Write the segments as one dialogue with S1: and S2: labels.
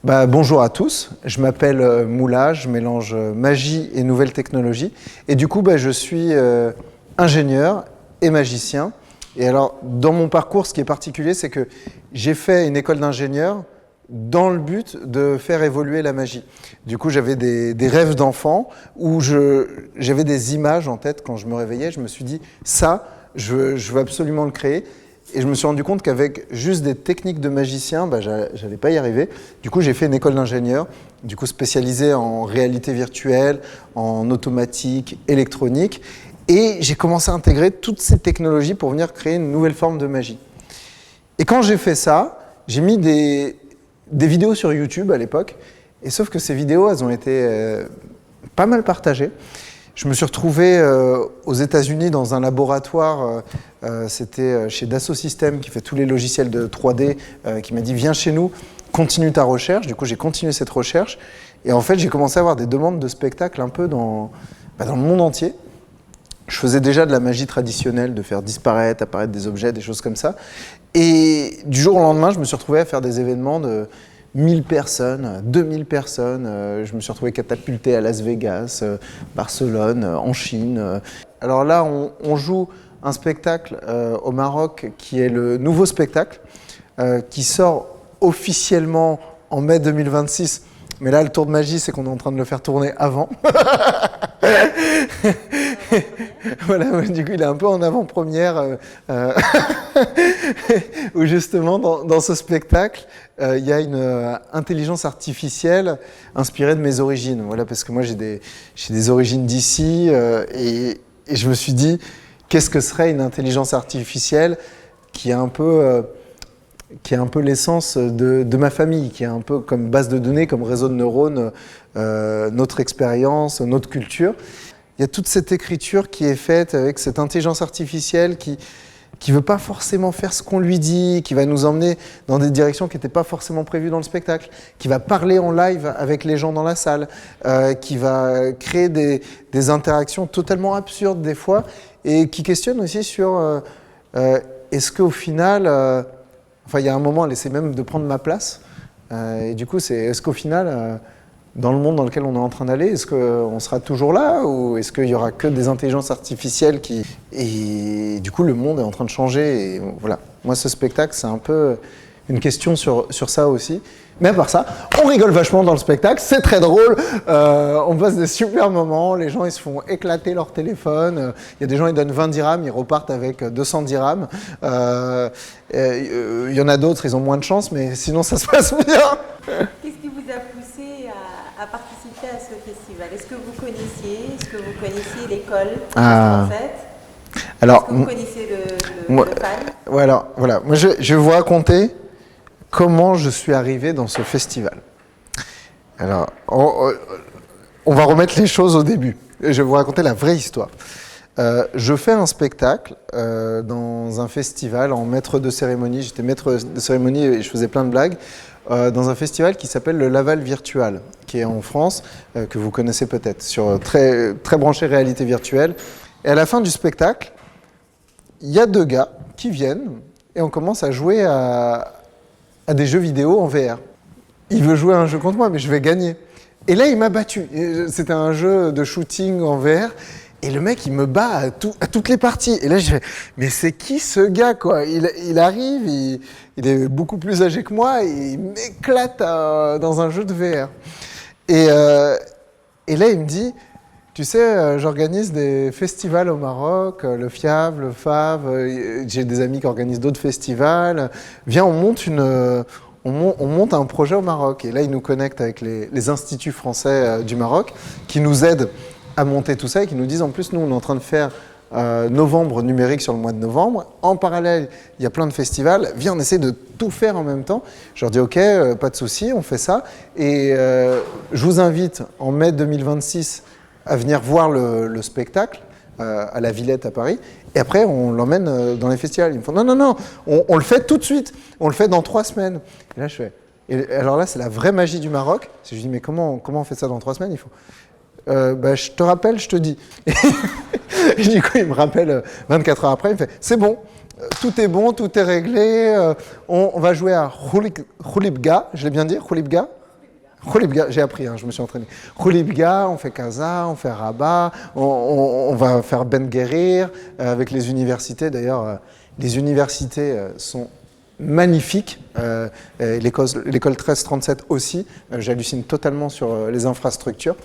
S1: Bonjour à tous, je m'appelle Moula, je mélange magie et nouvelles technologies. Et du coup, je suis ingénieur et magicien. Et alors, dans mon parcours, ce qui est particulier, c'est que j'ai fait une école d'ingénieur dans le but de faire évoluer la magie. Du coup, j'avais des rêves d'enfant où j'avais des images en tête quand je me réveillais. Je me suis dit, ça, je veux absolument le créer. Et je me suis rendu compte qu'avec juste des techniques de magicien, j'allais pas y arriver. Du coup, j'ai fait une école d'ingénieur, du coup spécialisée en réalité virtuelle, en automatique, électronique. Et j'ai commencé à intégrer toutes ces technologies pour venir créer une nouvelle forme de magie. Et quand j'ai fait ça, j'ai mis des vidéos sur YouTube à l'époque. Et sauf que ces vidéos, elles ont été pas mal partagées. Je me suis retrouvé aux États-Unis dans un laboratoire, c'était chez Dassault Systèmes qui fait tous les logiciels de 3D, qui m'a dit « Viens chez nous, continue ta recherche ». Du coup, j'ai continué cette recherche. Et en fait, j'ai commencé à avoir des demandes de spectacles un peu dans le monde entier. Je faisais déjà de la magie traditionnelle, de faire disparaître, apparaître des objets, des choses comme ça. Et du jour au lendemain, je me suis retrouvé à faire des événements de 1000 personnes, 2000 personnes. Je me suis retrouvé catapulté à Las Vegas, Barcelone, en Chine. Alors là, on joue un spectacle au Maroc qui est le nouveau spectacle qui sort officiellement en mai 2026. Mais là, le tour de magie, c'est qu'on est en train de le faire tourner avant. Voilà, du coup, il est un peu en avant-première. Où justement, dans ce spectacle, il y a une intelligence artificielle inspirée de mes origines. Voilà, parce que moi, j'ai des origines d'ici. Et je me suis dit, qu'est-ce que serait une intelligence artificielle qui est un peu l'essence de ma famille, qui est un peu comme base de données, comme réseau de neurones, notre expérience, notre culture. Il y a toute cette écriture qui est faite avec cette intelligence artificielle qui ne veut pas forcément faire ce qu'on lui dit, qui va nous emmener dans des directions qui n'étaient pas forcément prévues dans le spectacle, qui va parler en live avec les gens dans la salle, qui va créer des interactions totalement absurdes des fois, et qui questionne aussi sur est-ce qu'au final... il y a un moment, elle essaie même de prendre ma place. Et du coup, est-ce qu'au final, dans le monde dans lequel on est en train d'aller, est-ce qu'on sera toujours là ou est-ce qu'il n'y aura que des intelligences artificielles qui... Et du coup, le monde est en train de changer. Et voilà. Moi, ce spectacle, c'est un peu une question sur ça aussi. Mais à part ça, on rigole vachement dans le spectacle, c'est très drôle, on passe des super moments, les gens ils se font éclater leur téléphone, il y a des gens ils donnent 20 dirhams, ils repartent avec 200 dirhams, il y en a d'autres, ils ont moins de chance, mais sinon ça se passe bien.
S2: Qu'est-ce qui vous a poussé à participer à ce festival? Est-ce que vous connaissiez l'école française?
S1: Alors,
S2: est-ce que vous connaissiez le fan?
S1: Voilà, moi je vais vous raconter comment je suis arrivé dans ce festival. Alors, on va remettre les choses au début. Je vais vous raconter la vraie histoire. Je fais un spectacle dans un festival en maître de cérémonie. J'étais maître de cérémonie et je faisais plein de blagues. Dans un festival qui s'appelle le Laval Virtual, qui est en France, que vous connaissez peut-être, sur très, très branché réalité virtuelle. Et à la fin du spectacle, il y a deux gars qui viennent et on commence à jouer à des jeux vidéo en VR. Il veut jouer à un jeu contre moi, mais je vais gagner. Et là, il m'a battu. C'était un jeu de shooting en VR. Et le mec, il me bat à toutes les parties. Et là, je fais, mais c'est qui ce gars, quoi? Il arrive, il est beaucoup plus âgé que moi, et il m'éclate dans un jeu de VR. Et là, il me dit, tu sais, j'organise des festivals au Maroc, le FIAV, le FAV, j'ai des amis qui organisent d'autres festivals. Viens, on monte un projet au Maroc. Et là, il nous connecte avec les instituts français du Maroc qui nous aident à monter tout ça et qui nous disent, en plus, nous, on est en train de faire novembre numérique sur le mois de novembre. En parallèle, il y a plein de festivals. Viens, on essaie de tout faire en même temps. Je leur dis, OK, pas de souci, on fait ça. Et je vous invite en mai 2026 à venir voir le spectacle à la Villette à Paris. Et après, on l'emmène dans les festivals. Ils me font, non, on le fait tout de suite. On le fait dans 3 semaines. Et là, je fais... Et alors là, c'est la vraie magie du Maroc. Je dis, mais comment on fait ça dans 3 semaines? Il faut... je te rappelle, je te dis. Et du coup, il me rappelle 24 heures après, il me fait, c'est bon, tout est bon, tout est réglé, on va jouer à Khoulibga, je l'ai bien dit, Khoulibga? Khoulibga, j'ai appris, je me suis entraîné. Khoulibga, on fait Casa, on fait Rabat, on va faire Ben Guerir avec les universités. D'ailleurs, les universités sont magnifiques. L'école 1337 aussi. J'hallucine totalement sur les infrastructures.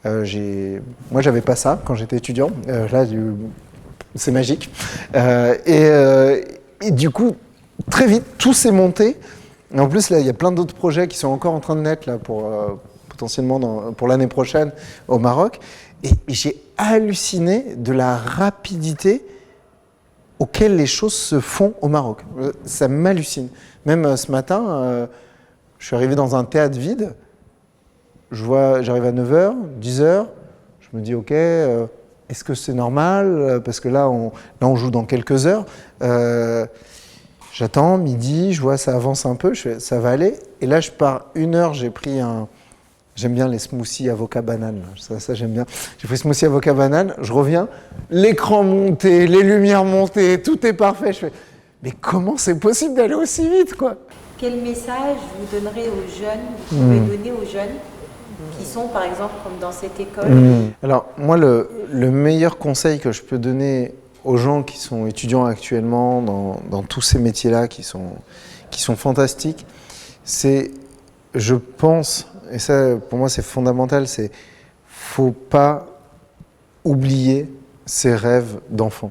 S1: Moi, j'avais pas ça quand j'étais étudiant. Là, c'est magique. Et du coup, très vite, tout s'est monté. Et en plus, là, il y a plein d'autres projets qui sont encore en train de naître là, potentiellement pour l'année prochaine au Maroc. Et j'ai halluciné de la rapidité auquel les choses se font au Maroc. Ça m'hallucine. Même ce matin, je suis arrivé dans un théâtre vide. J'arrive à 9h, 10h. Je me dis, OK, est-ce que c'est normal? Parce que là, on joue dans quelques heures. J'attends, midi, je vois ça avance un peu, ça va aller. Et là, je pars 1 heure, j'ai pris j'aime bien les smoothies avocat-banane. Ça, j'aime bien. J'ai pris smoothie avocat-banane, je reviens, l'écran monté, les lumières montées, tout est parfait. Je fais, mais comment c'est possible d'aller aussi vite, quoi?
S2: Quel message vous donnerez aux jeunes, vous pouvez donner aux jeunes qui sont, par exemple, comme dans cette école?
S1: Alors, moi, le meilleur conseil que je peux donner aux gens qui sont étudiants actuellement dans tous ces métiers-là qui sont fantastiques, c'est, je pense, et ça pour moi c'est fondamental, c'est faut pas oublier ses rêves d'enfant.